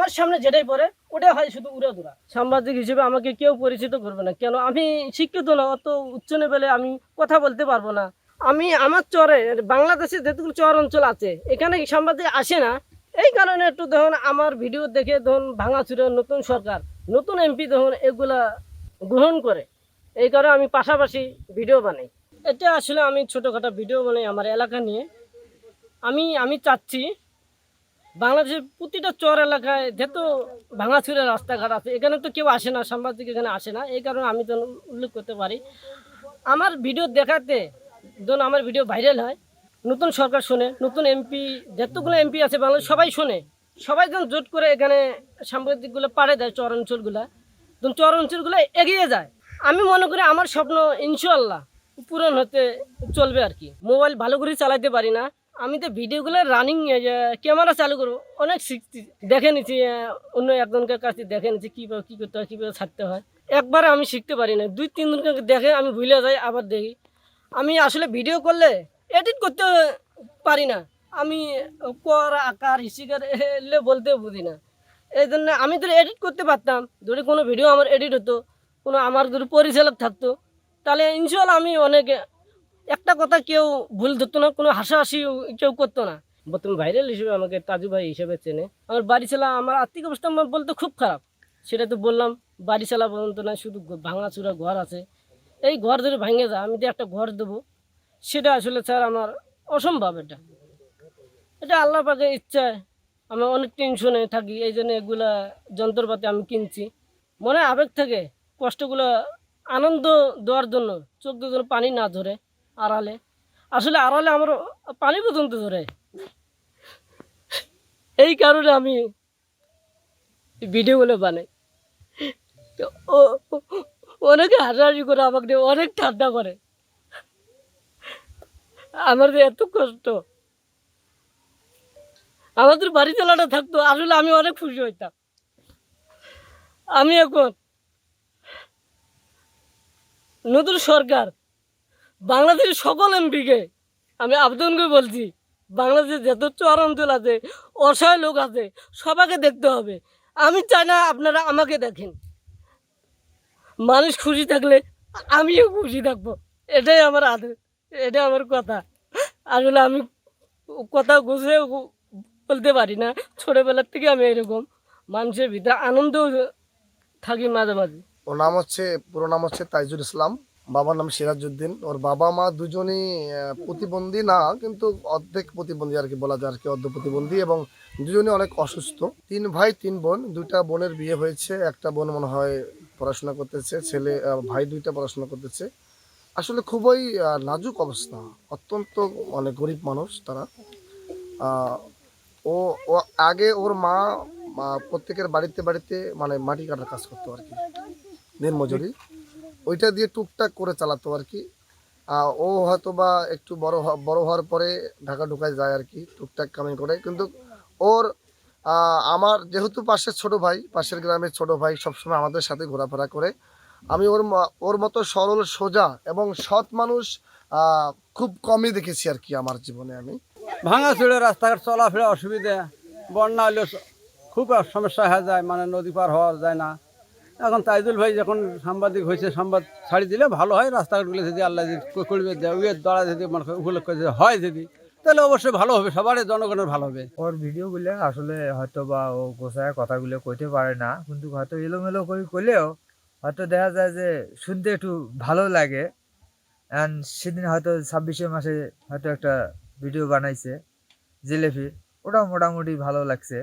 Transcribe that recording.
আমার সামনে যেটাই পড়ে ওটাই হয় শুধু উড়ে দূরা। সাংবাদিক হিসেবে আমাকে কেউ পরিচিত করবে না, কেন আমি শিক্ষিত না, অত উচ্চ লেভেলে আমি কথা বলতে পারবো না। আমি আমার চরে বাংলাদেশে যেটুকু চর অঞ্চল আছে এখানে সাংবাদিক আসে না, এই কারণে একটু দেখুন আমার ভিডিও দেখে ধরুন ভাঙাচুরের নতুন সরকার নতুন এমপি দেখুন এগুলা গ্রহণ করে, এই কারণে আমি পাশাপাশি ভিডিও বানাই। এটা আসলে আমি ছোটোখাটো ভিডিও বানাই আমার এলাকা নিয়ে। আমি চাচ্ছি বাংলাদেশের প্রতিটা চর এলাকায় যেহেতু ভাঙাচুরের রাস্তাঘাট আছে, এখানে তো কেউ আসে না, সাংবাদিক এখানে আসে না, এই কারণে আমি তো উল্লেখ করতে পারি। আমার ভিডিও দেখাতে ধরুন আমার ভিডিও ভাইরাল হয়, নতুন সরকার শোনে, নতুন এমপি যতগুলো এমপি আছে বাংলাদেশ সবাই শোনে, সবাই যেন জোট করে এখানে সাংবাদিকগুলো পাড়ে দেয় চর অঞ্চলগুলো, ধরুন চর অঞ্চলগুলো এগিয়ে যায়। আমি মনে করি আমার স্বপ্ন ইনশাআল্লাহ পূরণ হতে চলবে আর কি। মোবাইল ভালো করে চালাতে পারি না, আমি তো ভিডিওগুলো রানিং ক্যামেরা চালু করবো অনেক শিখছি, দেখে নিচ্ছি অন্য একজনকার কাছে দেখে নিচ্ছি কীভাবে কী করতে হয়, কীভাবে ছাড়তে হয়। একবারে আমি শিখতে পারি না, 2-3 জনকে দেখে আমি ভুলে যাই, আবার দেখি। আমি আসলে ভিডিও করলে এডিট করতে পারি না, আমি কর আকার হিসিকার এলে বলতে বুঝি না, এই জন্য আমি যদি এডিট করতে পারতাম, যদি কোনো ভিডিও আমার এডিট হতো, কোনো আমার যদি পরিচালক থাকতো, তাহলে ইনশাল্লাহ আমি অনেক একটা কথা কেউ ভুল ধরতো না, কোনো হাসাহাসি কেউ করতো না। বর্তমানে ভাইরাল হিসেবে আমাকে তাজু ভাই হিসেবে চেনে। আমার বাড়ি চালা আমার আর্থিক অবস্থা বলতে খুব খারাপ, সেটা তো বললাম। বাড়ি চালা পর্যন্ত না, শুধু ভাঙাচুরা ঘর আছে, এই ঘর ধরে ভেঙে যায়, আমি তো একটা ঘর দেবো, সেটা আসলে স্যার আমার অসম্ভব। এটা এটা আল্লাহ পাকের ইচ্ছায় আমি অনেক টেনশনে থাকি, এই জন্য এগুলা যন্ত্রপাতি আমি কিনছি, মনে আবেগ থেকে কষ্টগুলো আনন্দ দেওয়ার জন্য, চোখ দিয়ে যেন পানি না ধরে। আড়ালে আসলে আড়ালে আমার পানি পর্যন্ত ধরে, এই কারণে আমি ভিডিওগুলো বানাই। তো অনেকে হাসাহাসি করে, আমাকে নিয়ে অনেক ঠান্ডা করে, আমার যে এত কষ্ট, আমাদের বাড়ি চালাটা থাকতো আসলে আমি অনেক খুশি হইতাম। আমি এখন নতুন সরকার বাংলাদেশের সকল এমপিকে আমি আবেদন করে বলছি, বাংলাদেশের যত চর অঞ্চল আছে, অসহায় লোক আছে, সবাইকে দেখতে হবে। আমি চাই না আপনারা আমাকে দেখেন, মানুষ খুশি থাকলে আমিও খুশি থাকবো, এটাই আমার আদেশ, এটাই আমার কথা। আসলে আমি কথা গুছিয়ে বলতে পারি না, ছোটোবেলার থেকে আমি এরকম মানুষের ভিতরে আনন্দ থাকি মাঝে মাঝে। ওর নাম হচ্ছে, পুরো নাম হচ্ছে তাইজুল ইসলাম, বাবার নাম সিরাজউদ্দিন। ওর বাবা মা দুজনই প্রতিবন্ধী না, কিন্তু অর্ধেক প্রতিবন্ধী আর কি বলা যায়, আর কি অর্ধ প্রতিবন্ধী, এবং দুজনে অনেক অসুস্থ। 3 ভাই 3 বোন, 2টা বোনের বিয়ে হয়েছে, একটা বোন মনে হয় পড়াশোনা করতেছে, ছেলে ভাই 2টা পড়াশোনা করতেছে। আসলে খুবই নাজুক অবস্থা, অত্যন্ত মানে গরিব মানুষ তারা। আহ, ও ও আগে ওর মা প্রত্যেকের বাড়িতে বাড়িতে মানে মাটি কাটার কাজ করতো আর কি, দিনমজুরি, ওইটা দিয়ে টুকটাক করে চালাতো আর কি। ও হয়তো বা একটু বড় হওয়ার পরে ঢাকা ঢুকায় যায় আর কি, টুকটাক কামাই করে। কিন্তু ওর আমার যেহেতু পাশের গ্রামের ছোট ভাই সবসময় আমাদের সাথে ঘোরাফেরা করে, আমি ওর মতো সরল সোজা এবং সৎ মানুষ খুব কমই দেখেছি আর কি আমার জীবনে। আমি ভাঙাচুরে রাস্তাঘাট চলাফেরা অসুবিধা, বন্যা হলে খুব সমস্যা হয়ে যায়, মানে নদী পার হওয়া যায় না। এখন তাইজুল ভাই যখন সাংবাদিক হয়েছে, সংবাদ ছাড়ি দিলে ভালো হয়, রাস্তাঘাটগুলো যদি আল্লাহ যদি করবে দেয়, উয়ের দ্বারা যদি মানে উপলক্ষ যদি হয়, যদি তাহলে অবশ্যই ভালো হবে, সবারই জনগণের ভালো হবে। ওর ভিডিওগুলো আসলে হয়তো বা ও গোছায় কথাগুলো কইতে পারে না, কিন্তু হয়তো এলোমেলো করে করলেও হয়তো দেখা যায় যে শুনতে একটু ভালো লাগে। অ্যান্ড সেদিন হয়তো 26শে মাসে হয়তো একটা ভিডিও বানাইছে জিলেপির, ওটাও মোটামুটি ভালো লাগছে।